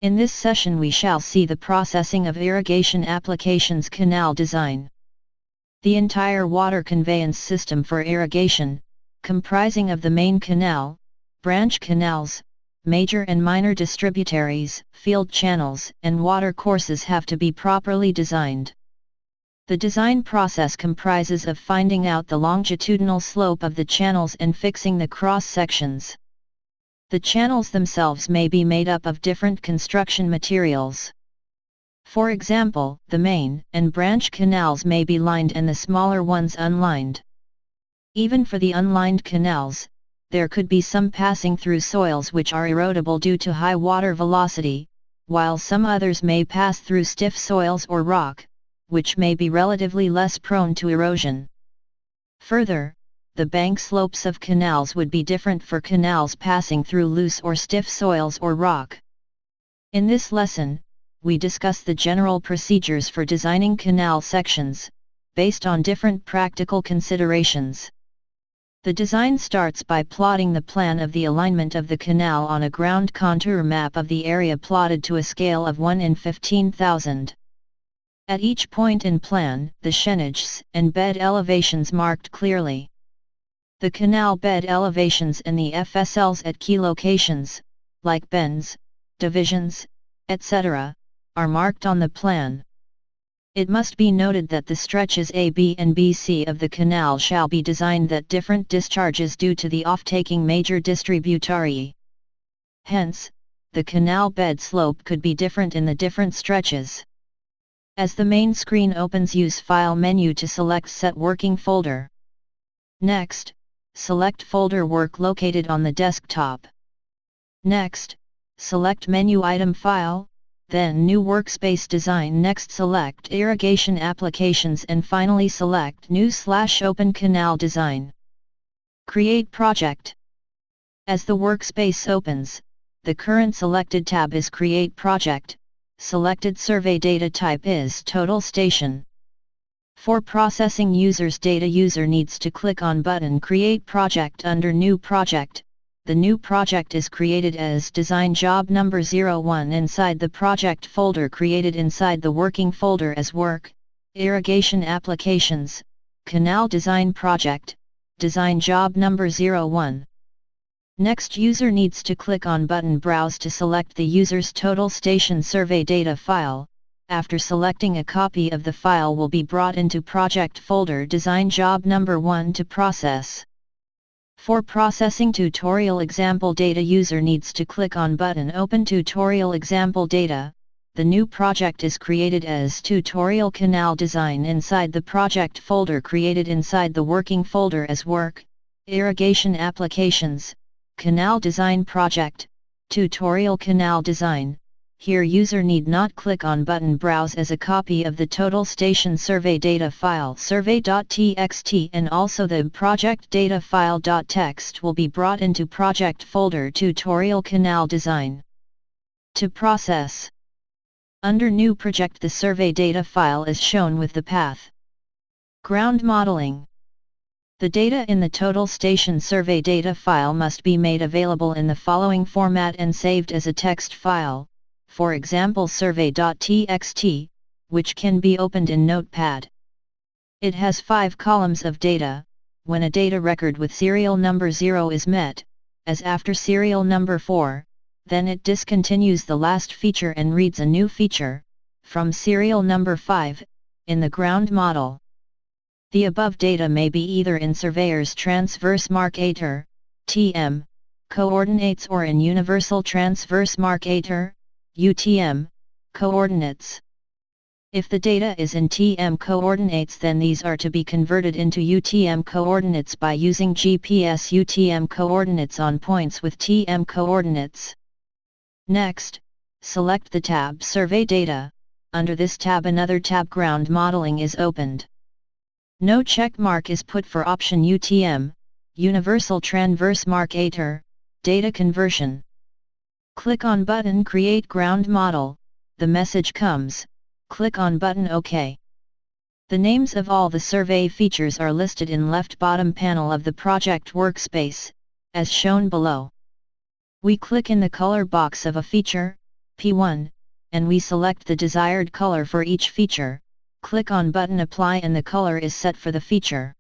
In this session we shall see the processing of irrigation applications canal design. The entire water conveyance system for irrigation, comprising of the main canal, branch canals, major and minor distributaries, field channels, and water courses have to be properly designed. The design process comprises of finding out the longitudinal slope of the channels and fixing the cross sections. The channels themselves may be made up of different construction materials. For example, the main and branch canals may be lined and the smaller ones unlined. Even for the unlined canals, there could be some passing through soils which are erodible due to high water velocity, while some others may pass through stiff soils or rock, which may be relatively less prone to erosion. Further, the bank slopes of canals would be different for canals passing through loose or stiff soils or rock. In this lesson, we discuss the general procedures for designing canal sections, based on different practical considerations. The design starts by plotting the plan of the alignment of the canal on a ground contour map of the area plotted to a scale of 1 in 15,000. At each point in plan, the shenages and bed elevations marked clearly. The canal bed elevations and the FSLs at key locations, like bends, divisions, etc., are marked on the plan. It must be noted that the stretches A, B and BC of the canal shall be designed that different discharges due to the off-taking major distributary. Hence, the canal bed slope could be different in the different stretches. As the main screen opens, use File menu to select Set Working Folder. Next, select Folder Work located on the desktop. Next, select Menu Item File, then New Workspace Design. Next select Irrigation Applications and finally select New/Open Canal Design. Create Project. As the workspace opens, the current selected tab is Create Project, selected survey data type is Total Station. For processing users' data, user needs to click on button Create Project under New Project. The new project is created as Design Job Number 01 inside the project folder created inside the working folder as Work, Irrigation Applications, Canal Design Project, Design Job Number 01. Next, user needs to click on button Browse to select the user's total station survey data file. After selecting, a copy of the file will be brought into project folder Design Job Number 1 to process. For processing tutorial example data, user needs to click on button Open Tutorial Example Data. The new project is created as Tutorial Canal Design inside the project folder created inside the working folder as Work, Irrigation Applications, Canal Design Project, Tutorial Canal Design. Here user need not click on button Browse, as a copy of the total station survey data file survey.txt and also the project data file.txt will be brought into project folder Tutorial Canal Design. To process, under New Project, the survey data file is shown with the path. Ground modeling. The data in the total station survey data file must be made available in the following format and saved as a text file. For example, survey.txt, which can be opened in Notepad. It has 5 columns of data. When a data record with serial number 0 is met, as after serial number 4, then it discontinues the last feature and reads a new feature, from serial number 5, in the ground model. The above data may be either in Surveyor's Transverse Marcator, TM, coordinates or in Universal Transverse Marcator, UTM, coordinates. If the data is in TM coordinates, then these are to be converted into UTM coordinates by using GPS UTM coordinates on points with TM coordinates. Next, select the tab Survey Data. Under this tab another tab Ground Modeling is opened. No check mark is put for option UTM, Universal Transverse Marcator, Data Conversion. Click on button Create Ground Model. The message comes, click on button OK. The names of all the survey features are listed in left bottom panel of the project workspace, as shown below. We click in the color box of a feature, P1, and we select the desired color for each feature, click on button Apply and the color is set for the feature.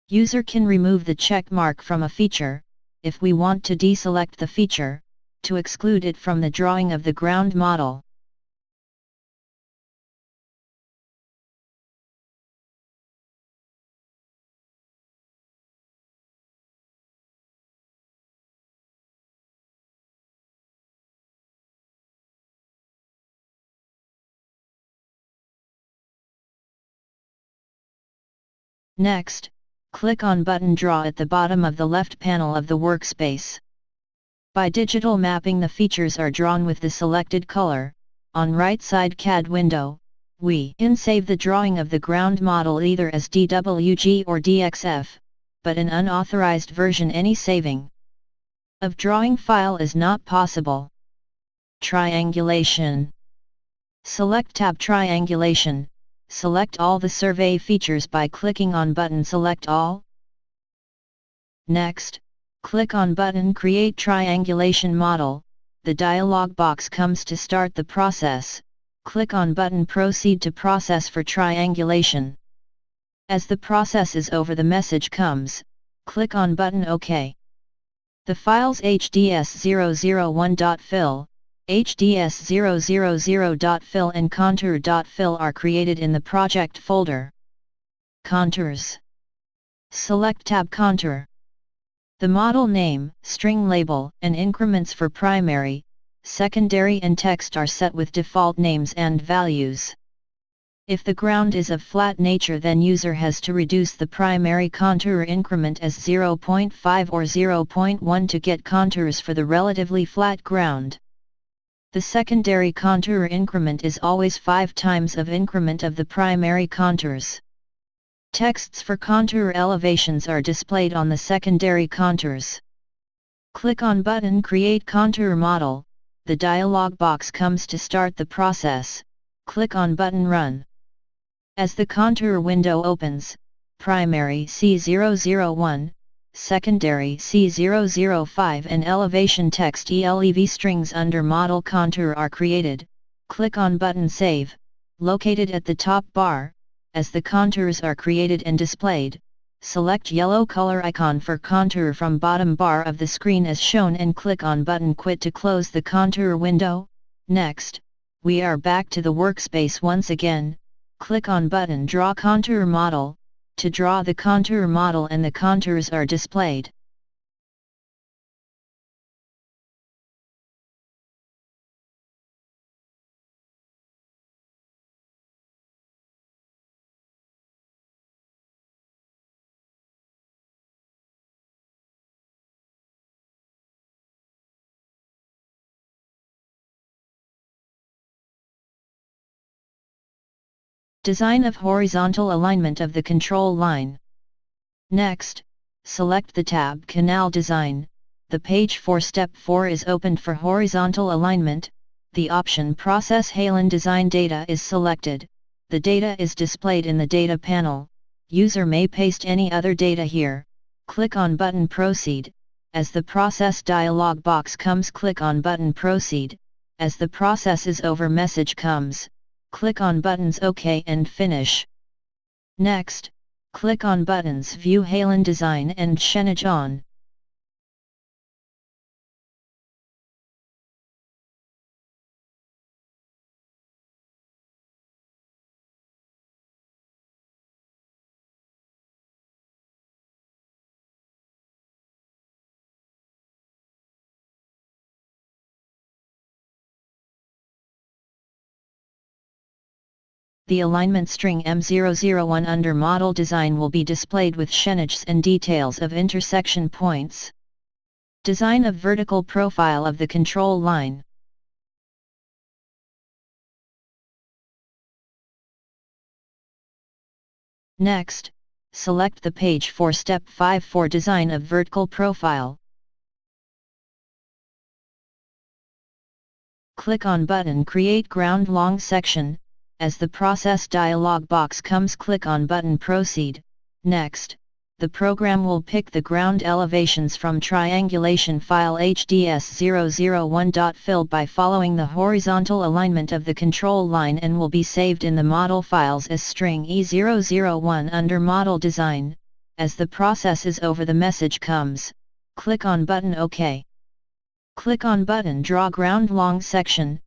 User can remove the check mark from a feature, if we want to deselect the feature, to exclude it from the drawing of the ground model. Next, click on button Draw at the bottom of the left panel of the workspace. By digital mapping, the features are drawn with the selected color. On right side CAD window, we can save the drawing of the ground model either as DWG or DXF, but an unauthorized version any saving of drawing file is not possible. Triangulation. Select tab Triangulation. Select all the survey features by clicking on button Select All. Next, click on button Create Triangulation Model. The dialog box comes to start the process. Click on button Proceed to process for triangulation. As the process is over, the message comes. Click on button OK. The files HDS001.fill, HDS000.fill and contour.fill are created in the project folder. Contours. Select tab Contour. The model name, string label, and increments for primary, secondary and text are set with default names and values. If the ground is of flat nature, then user has to reduce the primary contour increment as 0.5 or 0.1 to get contours for the relatively flat ground. The secondary contour increment is always 5 times of increment of the primary contours. Texts for contour elevations are displayed on the secondary contours. Click on button Create Contour Model. The dialog box comes to start the process. Click on button Run. As the contour window opens, primary C001, secondary C005 and elevation text ELEV strings under model contour are created. Click on button Save, located at the top bar. As the contours are created and displayed, select yellow color icon for contour from bottom bar of the screen as shown and click on button Quit to close the contour window. Next, we are back to the workspace once again. Click on button Draw Contour Model, to draw the contour model and the contours are displayed. Design of horizontal alignment of the control line. Next, select the tab Canal Design. The page for Step 4 is opened for horizontal alignment. The option Process Halon Design Data is selected. The data is displayed in the data panel. User may paste any other data here. Click on button Proceed. As the process dialog box comes, click on button Proceed. As the process is over, message comes. Click on buttons OK and Finish. Next, click on buttons View Halon Design and Change On. The alignment string M001 under Model Design will be displayed with changes and details of intersection points. Design of vertical profile of the control line. Next, select the page for Step 5 for design of vertical profile. Click on button Create Ground Long Section. As the process dialog box comes, click on button Proceed. Next, the the program will pick the ground elevations from triangulation file HDS001.fill by following the horizontal alignment of the control line and will be saved in the model files as string E001 under Model Design. As the process is over, the message comes. Click on button OK. Click on button Draw ground long section.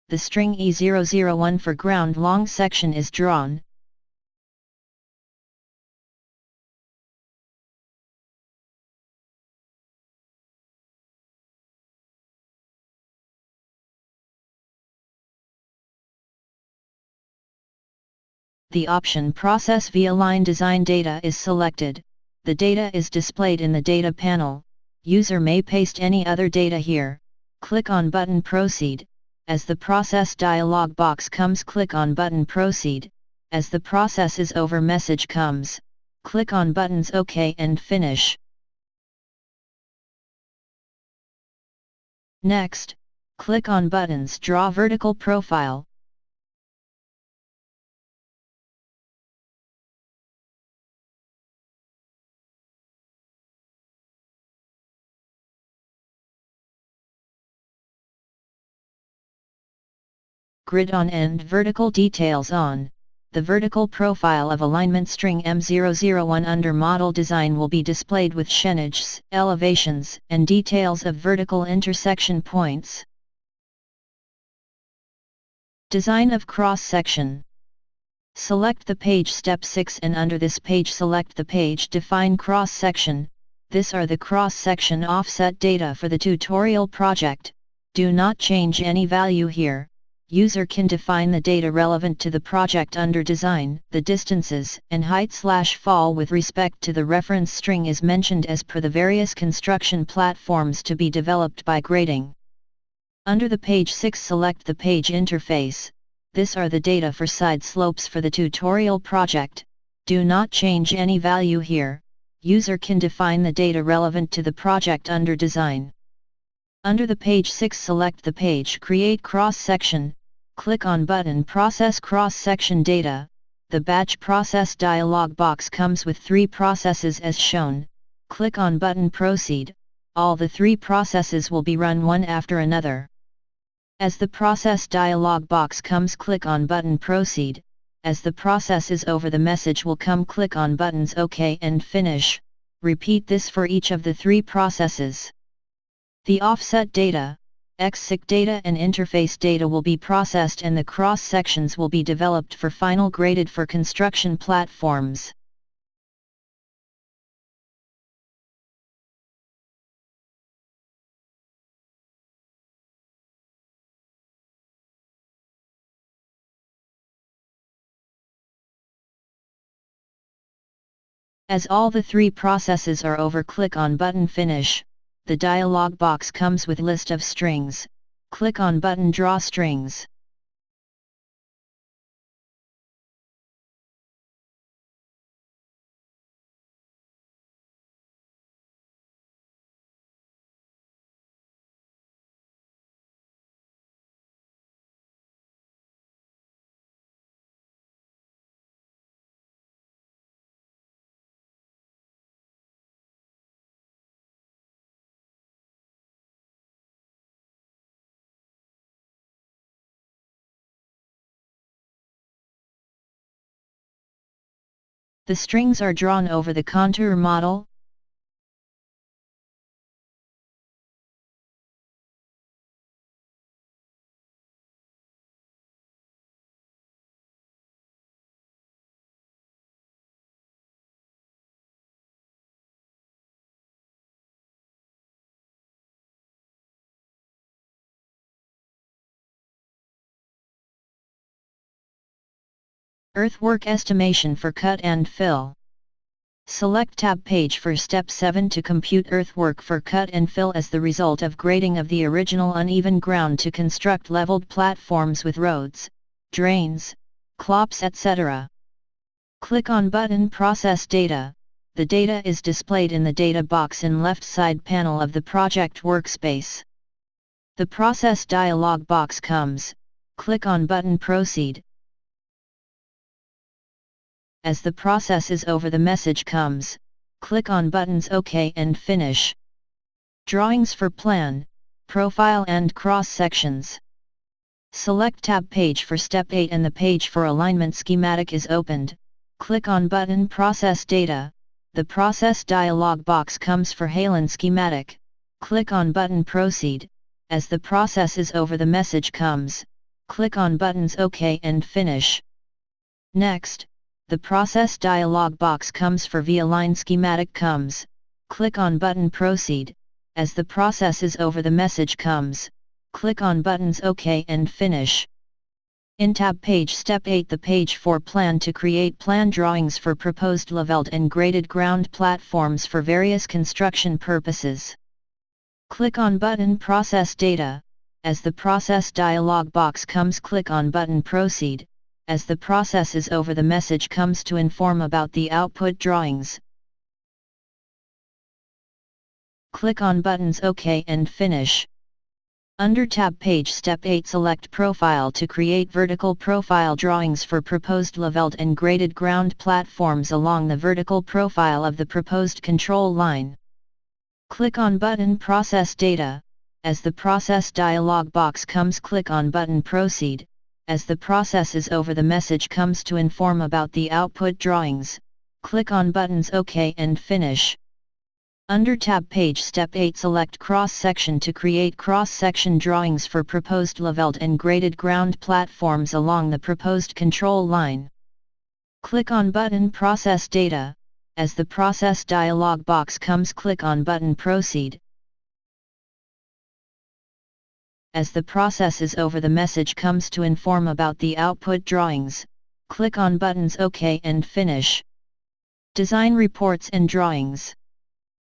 The string E001 for ground long section is drawn. The option Process via Line Design Data is selected. The data is displayed in the data panel. User may paste any other data here. Click on button Proceed. As the process dialog box comes, click on button Proceed. As the process is over, message comes. Click on buttons OK and Finish. Next, click on buttons Draw vertical profile. Grid on and vertical details on. The vertical profile of alignment string M001 under Model Design will be displayed with shenages, elevations, and details of vertical intersection points. Design of cross-section. Select the page step 6 and under this page select the page Define cross-section. These are the cross-section offset data for the tutorial project. Do not change any value here. User can define the data relevant to the project under Design. The distances and height/fall with respect to the reference string is mentioned as per the various construction platforms to be developed by grading. Under the page 6 select the page interface. These are the data for side slopes for the tutorial project. Do not change any value here. User can define the data relevant to the project under Design. Under the page 6 select the page Create Cross-Section. Click on button Process Cross-Section Data. The Batch Process dialog box comes with 3 processes as shown. Click on button Proceed. All the 3 processes will be run one after another. As the process dialog box comes, click on button Proceed. As the process is over, the message will come. Click on buttons OK and Finish. Repeat this for each of the 3 processes. The offset data, exec data and interface data will be processed and the cross-sections will be developed for final graded for construction platforms. As all the 3 processes are over, click on button Finish. The dialog box comes with list of strings. Click on button Draw Strings. The strings are drawn over the contour model. Earthwork estimation for cut and fill. Select Tab page for Step 7 to compute earthwork for cut and fill as the result of grading of the original uneven ground to construct leveled platforms with roads, drains, clops, etc. Click on button Process Data. the data is displayed in the data box in left side panel of the project workspace. The process dialog box comes, click on button Proceed. As the process is over, the message comes, click on buttons OK and Finish. Drawings for plan, profile and cross sections. Select Tab Page for Step 8 and the page for alignment schematic is opened. Click on button Process Data. The process dialog box comes for Halen schematic. Click on button Proceed. As the process is over, the message comes, click on buttons OK and Finish. Next, the process dialog box comes for V-align schematic comes, click on button Proceed. As the process is over, the message comes, click on buttons OK and Finish. In Tab Page Step 8, the page for Plan to create plan drawings for proposed leveled and graded ground platforms for various construction purposes. Click on button Process Data. As the process dialog box comes, click on button Proceed. As the process is over, the message comes to inform about the output drawings. Click on buttons OK and Finish. Under Tab Page Step 8, select Profile to create vertical profile drawings for proposed leveled and graded ground platforms along the vertical profile of the proposed control line. Click on button Process Data. As the process dialog box comes, click on button Proceed. As the process is over, the message comes to inform about the output drawings. Click on buttons OK and Finish. Under Tab Page Step 8, select Cross Section to create cross-section drawings for proposed leveled and graded ground platforms along the proposed control line. Click on button Process Data. As the process dialog box comes, click on button Proceed. As the process is over, the message comes to inform about the output drawings. Click on buttons OK and Finish. Design Reports and Drawings.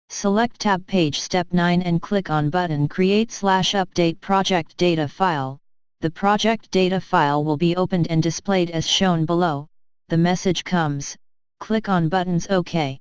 Select Tab Page Step 9 and click on button Create/Update Project Data File. The project data file will be opened and displayed as shown below. The message comes, click on buttons OK.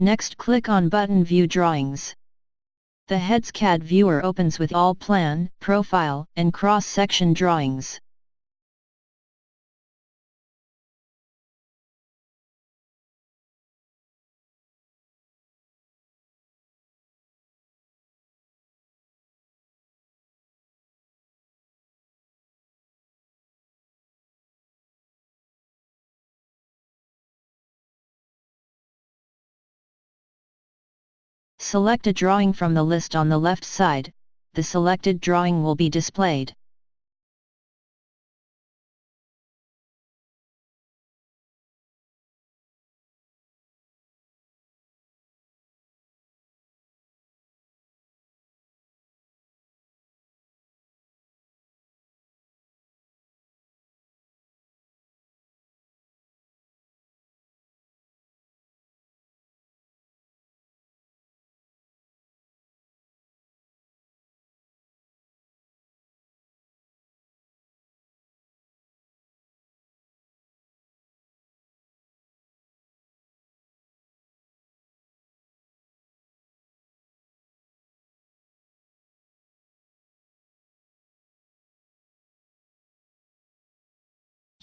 Next, click on button View Drawings. The Heads CAD viewer opens with all plan, profile, and cross-section drawings. Select a drawing from the list on the left side, the selected drawing will be displayed.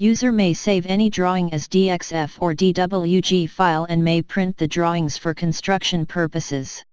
User may save any drawing as DXF or DWG file and may print the drawings for construction purposes.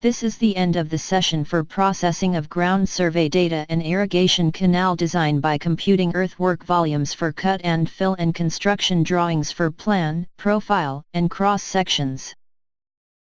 This is the end of the session for processing of ground survey data and irrigation canal design by computing earthwork volumes for cut and fill and construction drawings for plan, profile, and cross sections.